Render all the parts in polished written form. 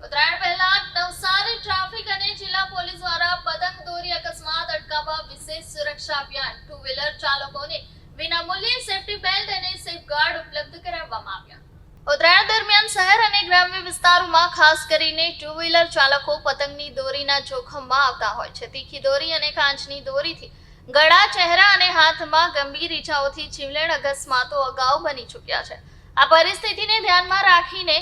ઉત્તરાયણ પહેલા નવસારી ટ્રાફિક અને જિલ્લા પોલીસ દ્વારા પતંગ દોરી અકસ્માત અટકાવવા વિશેષ સુરક્ષા અભિયાન ટુ વ્હીલર ચાલકોને વિનામૂલ્યે સેફટી બેલ્ટ અને સેફગાર્ડ ઉપલબ્ધ કરાવવામાં આવ્યા. ઉત્તરાયણ દરમિયાન શહેર અને ગ્રામ્ય વિસ્તારોમાં ખાસ કરીને ટુ વ્હીલર ચાલકો પતંગની દોરીના જોખમમાં આવતા હોય છે. તીખી દોરી અને કાચની દોરીથી ગળા, ચહેરા અને હાથમાં ગંભીર ઈજાઓથી જીવલેણ અકસ્માતો અગાઉ બની ચૂક્યા છે. આ પરિસ્થિતિને ધ્યાનમાં રાખીને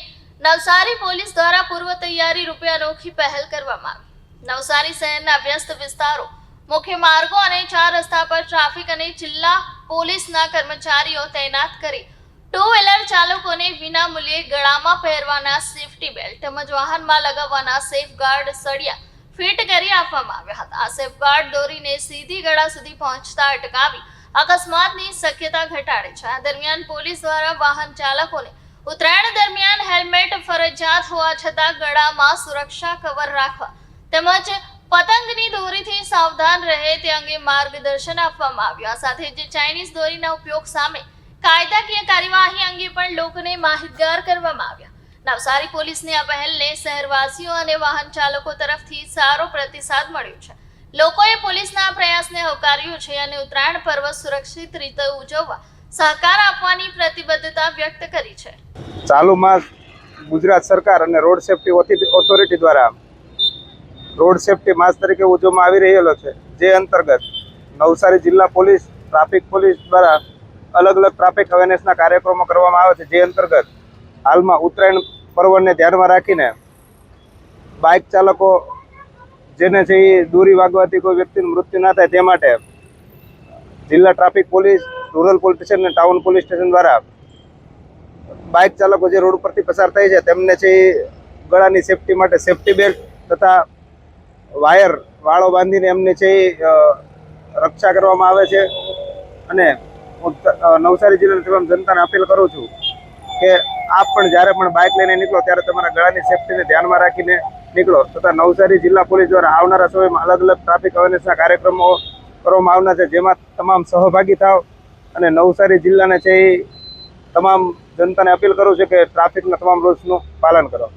નવસારી પોલીસ દ્વારા પૂર્વ તૈયારી રૂપે અનોખી પહેલ કરવામાં આવી. નવસારી શહેરના વ્યસ્ત વિસ્તારો, મુખ્ય માર્ગો અને 4 રસ્તા પર ટ્રાફિક અને જિલ્લા પોલીસના કર્મચારીઓ તૈનાત કરી ટુ વ્હીલર ચાલકોને વિનામૂલ્યે ગળામાં પહેરવાના સેફટી બેલ્ટ તેમજ વાહનમાં લગાવવાના સેફગાર્ડ સળિયા ફિટ કરી આપવામાં આવ્યા હતા. આ સેફગાર્ડ દોરીને સીધી ગળા સુધી પહોંચતા અટકાવી અકસ્માતની શક્યતા ઘટાડે છે. આ દરમિયાન પોલીસ દ્વારા વાહન ચાલકોને ઉત્તરાયણ દરમિયાન હેલ્મેટ ફરજિયાત હોવા છતાં ગળામાં સુરક્ષા કવર રાખવા તેમજ પતંગની દોરીથી સાવધાન રહે તે અંગે માર્ગદર્શન આપવામાં આવ્યું. આ સાથે જ ચાઇનીઝ દોરીના ઉપયોગ સામે કાયદાકીય કાર્યવાહી અંગે પણ લોકોને માહિતગાર કરવામાં આવ્યા. નવસારી પોલીસની આ પહેલને શહેરવાસીઓ અને વાહન ચાલકો તરફથી સારો પ્રતિસાદ મળ્યો છે. લોકોએ પોલીસના પ્રયાસને આવકાર્યો છે અને ઉત્તરાયણ પર્વ સુરક્ષિત રીતે ઉજવવા સહકાર આપવાની પ્રતિબદ્ધતા વ્યક્ત કરી છે. ચાલુ માસ ગુજરાત સરકાર અને રોડ સેફટી ઓથોરિટી દ્વારા રોડ સેફટી માસ તરીકે ઉજવવામાં આવી રહેલો છે. જે અંતર્ગત નવસારી જિલ્લા પોલીસ, ટ્રાફિક પોલીસ દ્વારા અલગ અલગ ટ્રાફિક અવેરનેસના કાર્યક્રમો કરવામાં આવે છે. જે અંતર્ગત હાલમાં ઉત્તરાયણ પર્વને ધ્યાનમાં રાખીને બાઇક ચાલકો જેને છે એ દોરી વાગવાથી કોઈ વ્યક્તિનું મૃત્યુ ના થાય તે માટે જિલ્લા traffic police, rural police station અને ટાઉન પોલીસ સ્ટેશન દ્વારા બાઇક ચાલકો જે રોડ ઉપરથી પસાર થાય છે તેમને છે એ ગળાની સેફટી માટે સેફટી બેલ્ટ તથા વાળો બાંધીને એમને છે એ રક્ષા કરવામાં આવે છે. અને હું નવસારી જિલ્લાની તમામ જનતાને અપીલ કરું છું કે આપ પણ જ્યારે પણ બાઇક લઈને નીકળો ત્યારે તમારા ગળાની સેફટીને ધ્યાનમાં રાખીને નીકળો. તથા નવસારી જિલ્લા પોલીસ દ્વારા આવનારા સમયમાં અલગ અલગ ટ્રાફિક અવેરનેસના કાર્યક્રમો કરવામાં આવનાર છે, જેમાં તમામ સહભાગી થાવ. અને નવસારી જિલ્લાને છે એ તમામ જનતાને અપીલ કરું છું કે ટ્રાફિકના તમામ રૂલ્સનું પાલન કરો.